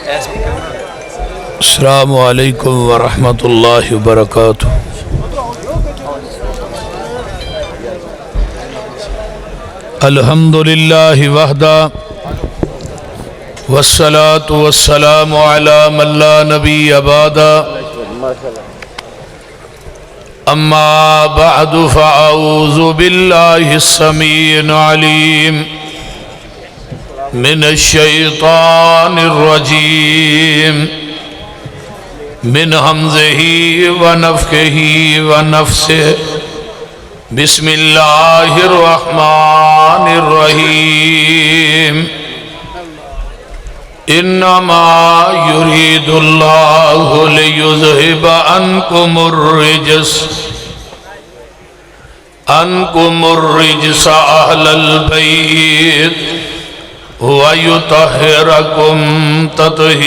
अस्सलामु अलैकुम वरहमतुल्लाहि वबरकातुहू। अल्हम्दुलिल्लाहि वहदा वस्सलातु वस्सलामु अला मन ला नबिय्य बअदा। अम्मा बअदु फ़अऊज़ु बिल्लाहिस समीइल अलीम मिनश शैतानिर रजीम मिन हमज़िही व नफ़्ख़िही व नफ़्सिही। बिस्मिल्लाहिर रहमानिर रहीम। इन्नमा युरीदुल्लाहु लियुज़हिबा अन्कुमुर रिज्स अहलल बैत व युतहिरकुम तत्हीरा।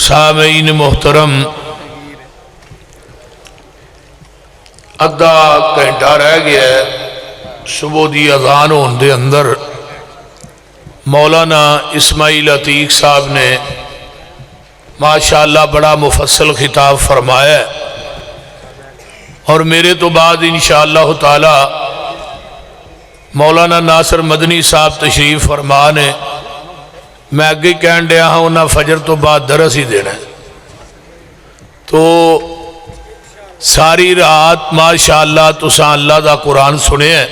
सामीन मोहतरम, अद्धा घंटा रह गया है सुबह की अजान होने के अंदर। मौलाना इस्माइल अतीक साहब ने माशाअल्लाह बड़ा मुफस्सल खिताब फरमाया है और मेरे तो बाद इंशाअल्लाह ताला मौलाना नासिर मदनी साहब तशरीफ फरमा ने। मैं अगे कहन दिया हाँ उन्हें फजर तो बाद दरस ही देना। तो सारी रात माशाअल्लाह तुसां अल्लाह दा कुरान सुने।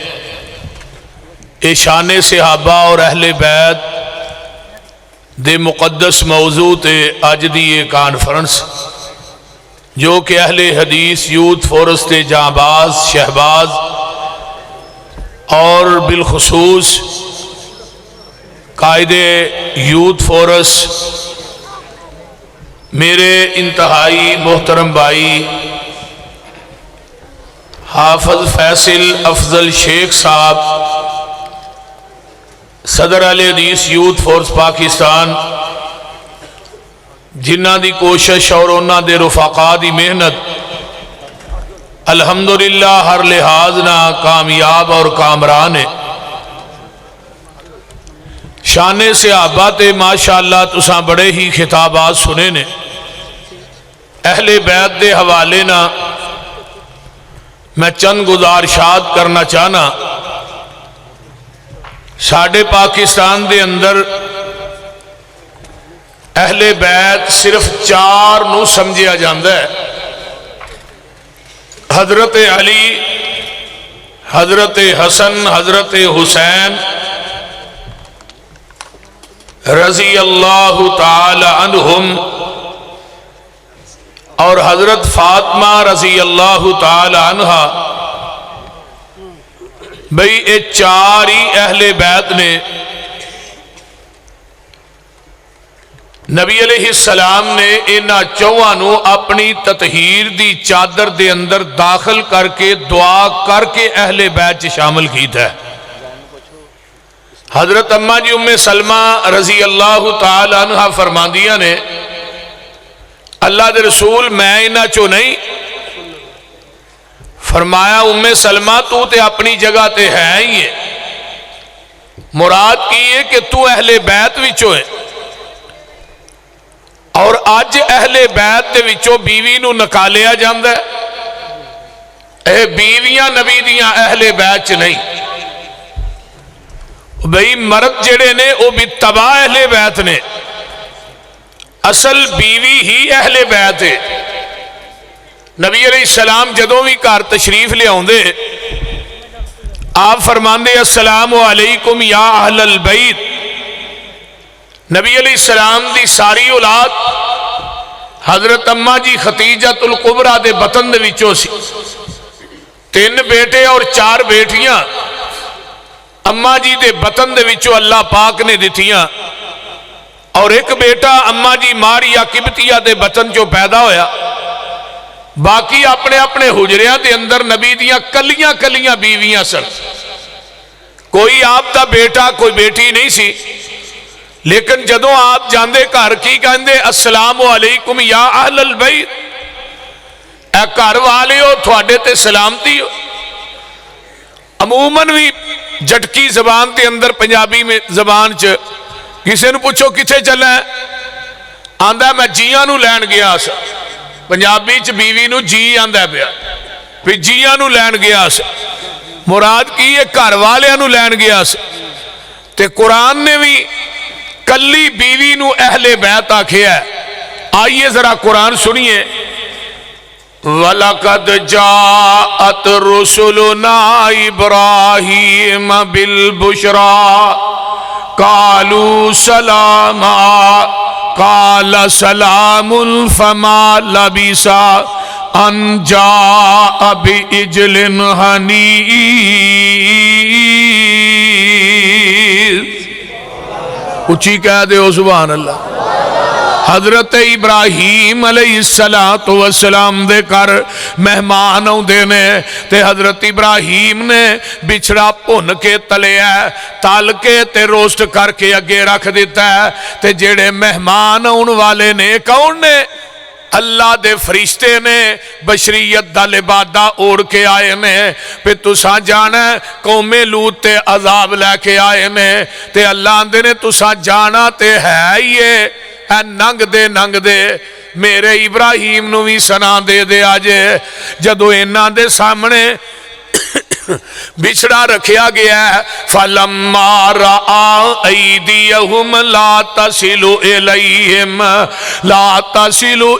ये शाने सहाबा और अहले बैत दे मुकद्दस मौजू ते अज दी ये कॉन्फ्रेंस जो कि अहले हदीस यूथ फोरस के जांबाज शहबाज और बिलखसूस कायदे यूथ फोरस मेरे इंतहाई मोहतरम भाई हाफिज फैसल अफजल शेख साहब सदर अल हदीस यूथ फोर्स पाकिस्तान, जिन्हां दी कोशिश और उन्हां दे रुफाका दी मेहनत अल्हम्दुलिल्लाह हर लिहाज ना कामयाब और कामरान है। शाने सहाबा ते माशाअल्लाह तुसां बड़े ही खिताबात सुने ने। अहले बैत दे हवाले ना मैं चंद गुजारिशात करना चाहना। साडे पाकिस्तान दे अंदर अहले बैत सिर्फ चार नू समझिया जाता है। हजरत अली, हजरत हसन, हजरत हुसैन रजी अल्लाह ताला अन्हुम और हजरत फातिमा रजी अल्लाह ताला अन्हा। भाई ये चार ही अहले बैत ने। नबी अलैहिस्सलाम ने इन्हां चौहां नूं अपनी ततहीर दी चादर दे अंदर दाखिल करके दुआ करके अहले बैत च शामिल कीता है। हजरत अम्मा जी उम्मे सलमा रजी अल्लाह ताला अन्हा फरमांदियां ने, अल्लाह दे रसूल मैं इन्हां चो नहीं। फरमाया उम्मे सलमा तू ते अपनी जगह ते है ही है, मुराद की है कि तू अहले बैत विचों है। और अज अहले बैत दे विचों बीवी नूं नकालिया जांदा है। यह बीवियां नबी दियां अहले बैत च नहीं। भाई मर्द जेड़े ने वह भी तबाह अहले बैत ने, असल बीवी ही अहले बैत है। नबी अलैहिस्सलाम जदों भी घर तशरीफ लियाउंदे आप फरमांदे अस्सलामु अलैकुम या अहलल बैत। नबी अलैहिस्सलाम दी सारी औलाद हजरत अम्मा जी खतीजतुल कुबरा दे बतन दे विचों सी। 3 बेटे और 4 बेटियां अम्मा जी दे बतन दे विचों अल्लाह पाक ने दितियां और एक बेटा अम्मा जी मारिया किबतिया दे बतन चो पैदा होया। बाकी अपने अपने हुजरिया के अंदर नबी दियां कलियां कलियां बीवियां सन। कोई आप दा बेटा कोई बेटी नहीं सी। लेकिन जदों आप जांदे घर की कहंदे अस्सलामु अलैकुम या अहलल बैत, घर वाले हो थोड़े ते सलामती हो। अमूमन भी झटकी जबान के अंदर पंजाबी में जबान च किसी पूछो किथे चला आंदा मैं जियां नू लैन गया सा। पंजाबी च बीवी नू जी आंदा पिया भी जियां नू लैन गया सा। मुराद की है घर वालियां नू लैन गया सा। ते कुरान ने भी कली बीवी नू अहले बैत आखिया। आइए जरा कुरान सुनिए। वलकद जाअत रुसुलुना इब्राहीम बिल बुशरा कालू सलामा काल सलामुल फमा लबिसा अन जाअ बिइज्लिन हनीज़। उची कह दो सुभान अल्लाह। हजरत इब्राहीम अलैहिस्सलातु वस्सलाम दे घर मेहमान आउंदे ने ते हजरत इब्राहीम ने बिछड़ा भुन के तलिया तल के ते रोस्ट करके अगे रख दिता है। ते जेड़े मेहमान आउण वाले ने कौन ने? अल्लाह दे फरिश्ते ने बशरीयत दा लिबादा ओढ़ के आए ने पे तुसा जाना कौमे लूत ते अजाब लैके आए ने। ते अल्लाह आंदे ने तुसा जाना ते है ही है नंग दे मेरे इब्राहीम नू भी सना दे अज जदों इन्हां दे सामने बिछड़ा रखा गया है। फलम्मा रआ ऐदियहुम ला तसिलु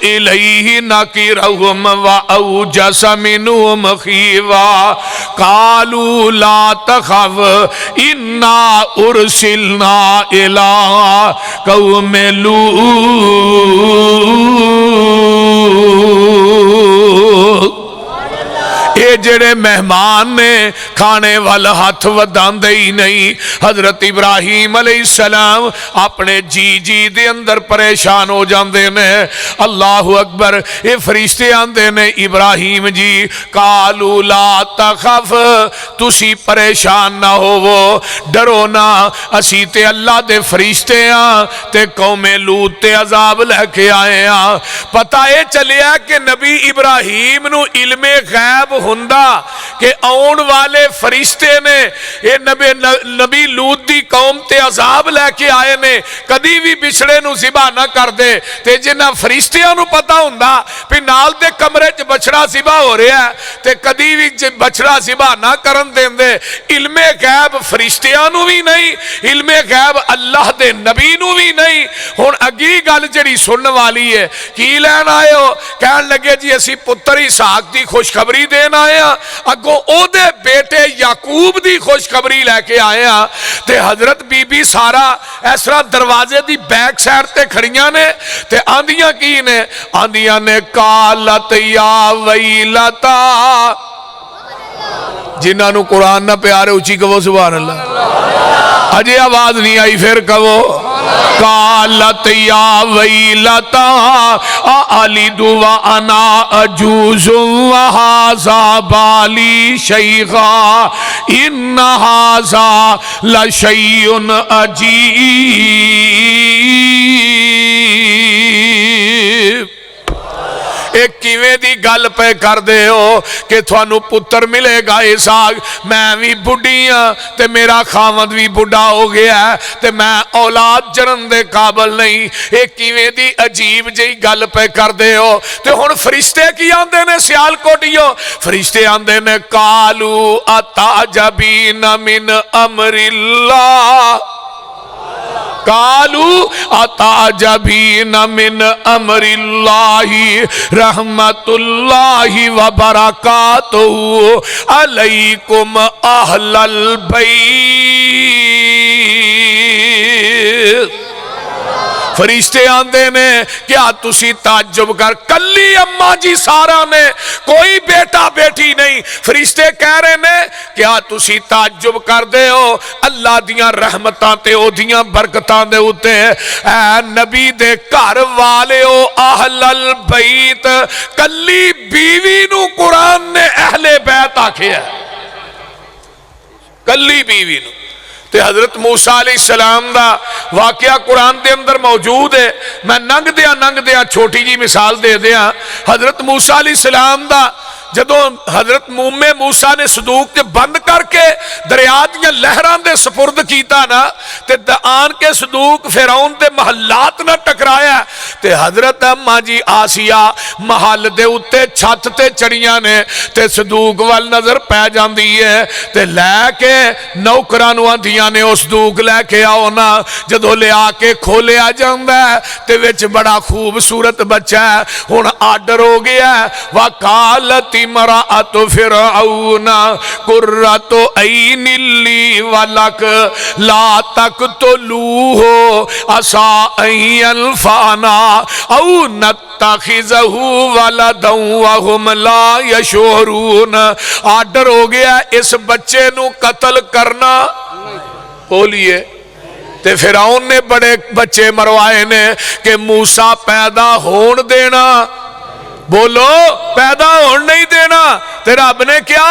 इलैहि नकिरहुम व औजस मिनहुम खीवा कालू ला तखफ इन्ना उरसिलना इला कौमे लूत। ये जेड़े मेहमान ने खाने वाल हाथ वधांदे ही नहीं। हजरत इब्राहीम अलैहिस्सलाम अपने जी जी दे अंदर परेशान हो जाते ने। अल्लाहु अकबर। ये फरिश्ते आंदे ने इब्राहीम जी कालू ला तखफ तुसी परेशान ना होवो डरो ना असी ते अल्लाह दे फरिश्ते हाँ ते कौमे लूत ते अजाब लैके आए हाँ। पता ये चलिया कि नबी इब्राहीम नू इल्मे गैब हुंदा कि आउण वाले फरिश्ते ने ये नबी लूत दी कौम ते अजाब लैके आए ने कदी भी बिछड़े नू ज़िबा ना कर दे। ते जिन्हां फरिश्तियां नू पता हुंदा भी नाल दे कमरे च बछड़ा ज़िबा हो रहा है ते कदी भी बछड़ा ज़िबा ना करन देंदे। इल्मे गैब फरिश्तियां नू भी नहीं, इल्मे गैब अल्लाह दे नबी नू भी नहीं। हुण अगी गल जिहड़ी सुनने वाली है की लैन आए हो? कहण लगे जी असीं पुत्तर इसहाक दी खुशखबरी देन आए हाँ अगों ओदे बेटे याकूब दी खुशखबरी लैके आए हाँ। ते हजरत बीबी सारा इस तरह दरवाजे दी बैक साइड ते खड़ियां ने ते आंदियां की ने? आंदियां ने कालत या वैलता। जिन्हां नू कुरान ना प्यारे उची कहो सुभान अल्लाह। अजे आवाज नहीं आई फिर कहो कालत या वैलता अलिदु व अना अजूज़ु व हाज़ा बाली शैख़ा इन्न हाज़ा लशैउन अजीब। एक किवें दी गल पे कर दे हो कि थानू पुत्र मिलेगा इसहाक। मैं भी बुढ़ी हाँ ते मेरा खावंद भी बुढ़ा हो गया है ते मैं औलाद जरन दे काबल नहीं। एक किवें दी अजीब जी गल पे कर दे हो। ते हुण फरिश्ते की आंदे ने सियालकोटियो? फरिश्ते आंदे ने कालू अताजबीन मिन अमरिल्लाह कालू अताजबीन मिन अमरिल्लाहि रहमतुल्लाहि व बरकातुहु अलैकुम अहलल बैत। फरिश्ते आंदे ने क्या तुसी ताज्जुब कर? कली अम्मा जी सारा ने कोई बेटा बेटी नहीं। फरिश्ते कह रहे ने क्या तुसी ताज्जुब कर दे हो अल्लाह दियां रहमतां ते ओदियां बरकतां दे उत्ते ऐ नबी दे घर वाले ओ अहलल बैत। कली बीवी नू कुरान ने अहले बैत आखिया कली बीवी नू। ते हजरत मूसा अलैहिस्सलाम दा वाकया कुरान दे अंदर मौजूद है। मैं नंग दिया छोटी जी मिसाल दे दिया। हजरत मूसा अलैहिस्सलाम दा जदों हजरत मुम्मे मूसा ने संदूक च बंद करके दरिया दियां लहरां दे सपुर्द कीता ना, ते आन के संदूक फिरौन दे महलात ना टकराया, ते हजरत अम्मा जी आसिया महल दे उत्ते छत ते चढ़ियां ने, ते संदूक वाल नजर पै जांदी है, ते लैके नौकरां नूं आंदियां ने उस संदूक लैके आओ ना। जदों लिया के खोलिया जांदा है ते विच बड़ा खूबसूरत बच्चा है। हुण आर्डर हो गया, वकालत इमराअत फिरऔन कुर्रतु ऐनिन ली वलक ला तक़तुलूहु असा अन यनफ़अना औ नत्तखिज़हु वलदन वहुम ला यशऊरून। आर्डर हो गया इस बच्चे नू कत्ल करना। बोलिए, ते फिरौन ने बड़े बच्चे मरवाए ने कि मूसा पैदा होने देना। बोलो, पैदा होने नहीं देना। ते रब ने क्या,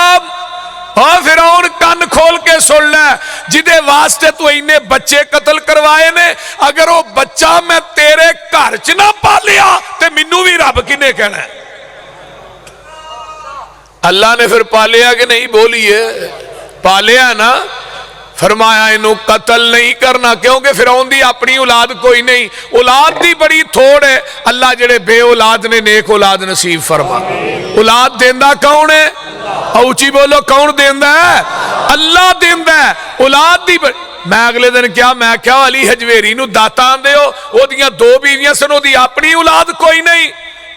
हाँ फिरौन कान खोल के सुन ले, जिदे वास्ते तू इन्ने बच्चे कत्ल करवाए ने, अगर वो बच्चा मैं तेरे घर च ना पालिया ते मैनू भी रब किने कहना है। अल्लाह ने फिर पालिया कि नहीं? बोलिए, पालिया ना। फरमाया इनू कत्ल नहीं करना, क्योंकि फिरौन दी अपनी औलाद कोई नहीं, औलाद दी बड़ी थोड़ है। अल्लाह जेड़े बे औलाद ने नेक औलाद नसीब फरमा। औलाद देंदा कौन है? ऊंची बोलो, कौन देंदा है? अल्लाह देंदा है। औलाद दी मैं अगले दिन क्या, मैं क्या अली हजवेरी नू दाता आंदे हो, ओदियां दो बीवियां सन, ओदी अपनी औलाद कोई नहीं।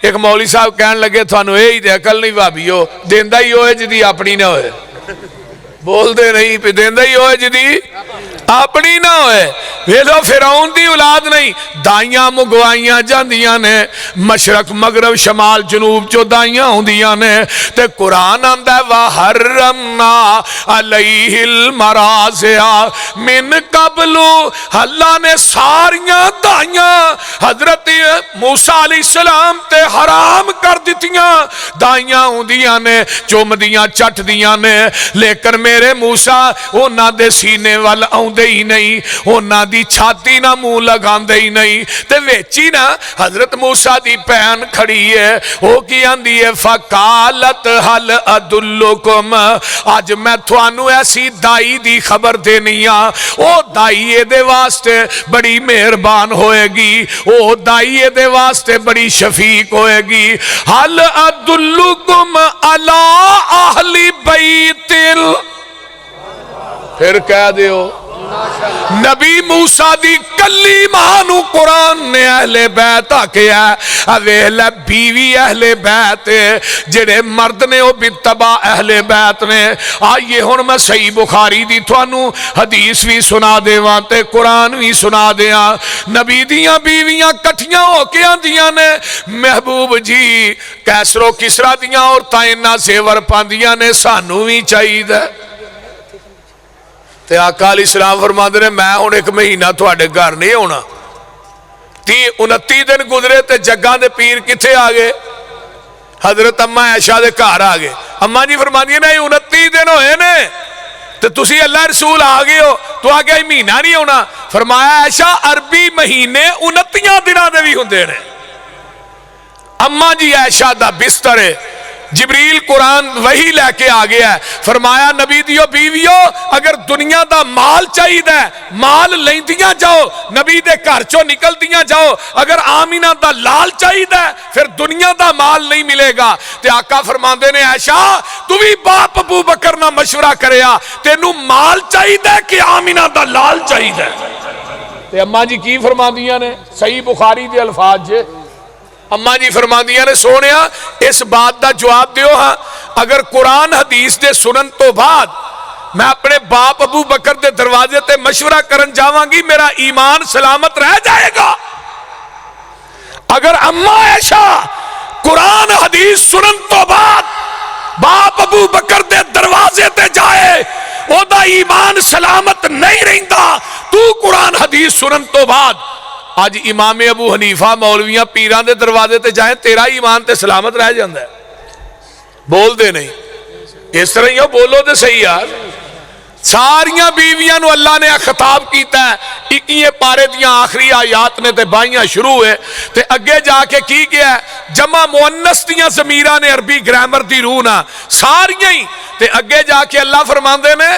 एक मौली साहब कहन लगे थानू यही ते अकल नहीं भाभीओ, देंदा ही होए जिदी अपनी ना होए। बोलते नहीं पे, देंदा ही होए जिदी अपनी ना होए। वेलो फिरौन दी औलाद नहीं, दाइयां मुगवाइयां जांदियां ने, मशरक मगरब शमाल जनूब चो दाइयां होंदियां ने। ते कुरान आंदा वा हर्रमना अलैहिल मराज़िया मिन कबलू, अल्लाह ने सारियां दाइयां हजरत मूसा अलैहिस्सलाम ते हराम कर दित्तियां। दाइयां होंदियां ने, चुमदियां चटदियां ने, लेकिन मेरे मूसा उन्हां दे सीने वाल आउंदे ही नहीं, उन्हां दी छाती ना मुंह लगांदे ही नहीं। ते विच ही ना हजरत मूसा दी भैन खड़ी है, वो की आंदी है, फकालत हल अदुल्लुकुम, अज मैं थानू ऐसी दाई दी खबर देनी आ, ओ दाई एदे वास्ते बड़ी मेहरबान होएगी, ओ दाई एदे वास्ते बड़ी शफीक होएगी। हल अदुल्लुकुम अला अहली बैतिल, फिर कह दियो नबी मूसा दी कली मां नू कुरान ने अहले बैत आखिया। वेला बीवी अहले बैत, जेड़े मर्द ने वो बितबा अहले बैत ने। आइए हुण मैं सही बुखारी दी थानू हदीस भी सुना देवां ते कुरान भी सुना दियां। नबी दियां बीवियां कट्ठियां होके आंदियां ने, महबूब जी कैसरो किसरा दियां औरतां इन्ना जेवर पांदियां ने, सानू भी चाहिदा। ते आका अलैहिस्सलाम फरमांदे ने, मैं हुण एक महीना तुहाडे घर नहीं आउणा। 29 दिन गुजरे ते जग्गां दे पीर किथे आ गए? हजरत अम्मा ऐशा दे घर आ गए। अम्मा जी फरमांदियां ने 29 दिन होए ने ते तुसी अल्लाह रसूल आ गए हो, तो आगे महीना नहीं आउणा। फरमाया ऐशा अरबी महीने 29 दिनां दे भी हुंदे ने। अम्मा जी ऐशा दा बिस्तर है, जिबरील कुरान वही लैके आ गया है। फरमाया नबी दियो बीवियो, अगर दुनिया दा माल चाहिए माल लैंदियां जाओ, नबी दे घर चो निकलदियां जाओ। अगर आमीना दा लाल चाहिए फिर दुनिया दा माल नहीं मिलेगा। ते आका फरमांदे ने ऐशा तू भी बाप अबू बकर ना मशवरा करिया, तेनू माल चाहिए कि आमीना दा लाल चाहिए? ते अम्मा जी की फरमांदियां ने, सही बुखारी दे अल्फाज जे। अम्मा जी फरमांदियां ने, सोनिया इस बात का जवाब दियो हाँ, अगर कुरान हदीस दे सुनन तो बाद मैं अपने बाप अबू बकर दे दरवाजे ते मशवरा करन जावांगी, मेरा ईमान सलामत रह जाएगा। अगर अम्मा ऐशा कुरान हदीस सुनन तो बाद बाप अबू बकर दे दरवाजे ते जाए, ओदा ईमान सलामत नहीं रहिंदा। तू कुरान हदीस सुनन तो बाद आज इमाम अबू हनीफा मौलवियां पीरां दे दरवाजे ते जाए, तेरा ईमान ते सलामत रह जांदा है। बोलदे नहीं, इस तरह ही हो, बोलो तो सही यार। सारिया बीवियां नूं अल्लाह ने खिताब किया। 21 पारे दियां आखिरी आयात ने ते 22 शुरू है ते अगे जाके की किया जमा मुअन्नस दियां ज़मीरां ने अरबी ग्रामर दी रूह ना सारिया ही ते अगे जाके अल्लाह फरमांदे ने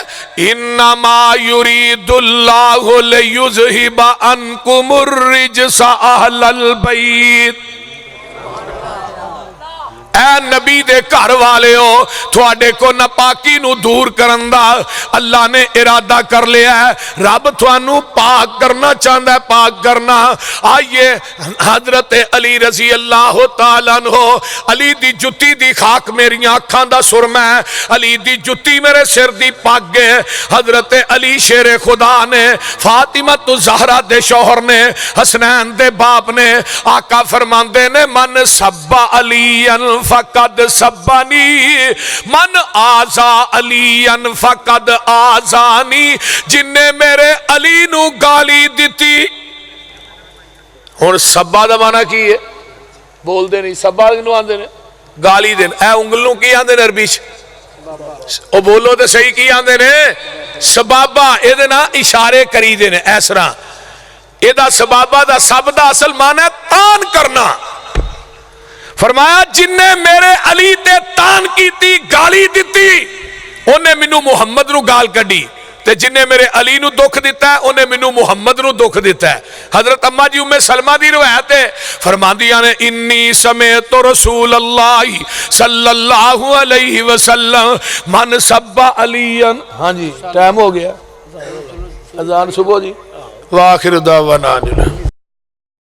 इन्नमा युरीदुल्लाहु लियुज़हिबा अन्कुमुर रिजसा अहलल बैत। ऐ नबी दे घर वाले हो थोड़े को नापाकी नू दूर करन दा अल्लाह ने इरादा कर लिया है। रब थानू पाक करना चाहता है, पाक करना। आइए हजरत अली रजी अल्लाह तआला अन्हु, अली दी जुत्ती दी खाक मेरी अखां दा सुरमा है, अली दी जुत्ती मेरे सिर दी पग है। हजरत अली शेरे खुदा ने फातिमा तु ज़हरा दे शौहर ने हसनैन दे बाप ने आका फरमांदे ने मन सब्बा अलीयन फकद सब्बानी मन आजा अलीयन फकद आजानी। जिन्ने मेरे अली नू गाली दी। हुण सब्बा दा माना की है? बोलते नहीं सब्बा किनू आंदे ने? गाली देन। ए उंगल नू की आंदे ने अरबी च? ओ बोलो तो सही की आंदे ने? सबाबा। इहदे नाल इशारे करी दे ने इस तरह। इहदा सबाबा दा सब दा असल माना तान करना। फरमाया जिन्ने मेरे अली ते तान की गाली दी उन्हें मैनू मुहम्मद नू गाल कढ़ी ते जिन्ने मेरे अली नू दुख दिता है उन्हें मैनू मुहम्मद नू दुख दिता है। हजरत अम्मा जी उम्मे सलमा दी रवायत है फरमांदियां ने इन्नी समेत रसूल अल्लाह सल्लल्लाहु अलैहि वसल्लम मन सब्बा अलीयन। हाँ जी टाइम हो गया अजान सुबह जी। वाखिर दावाना।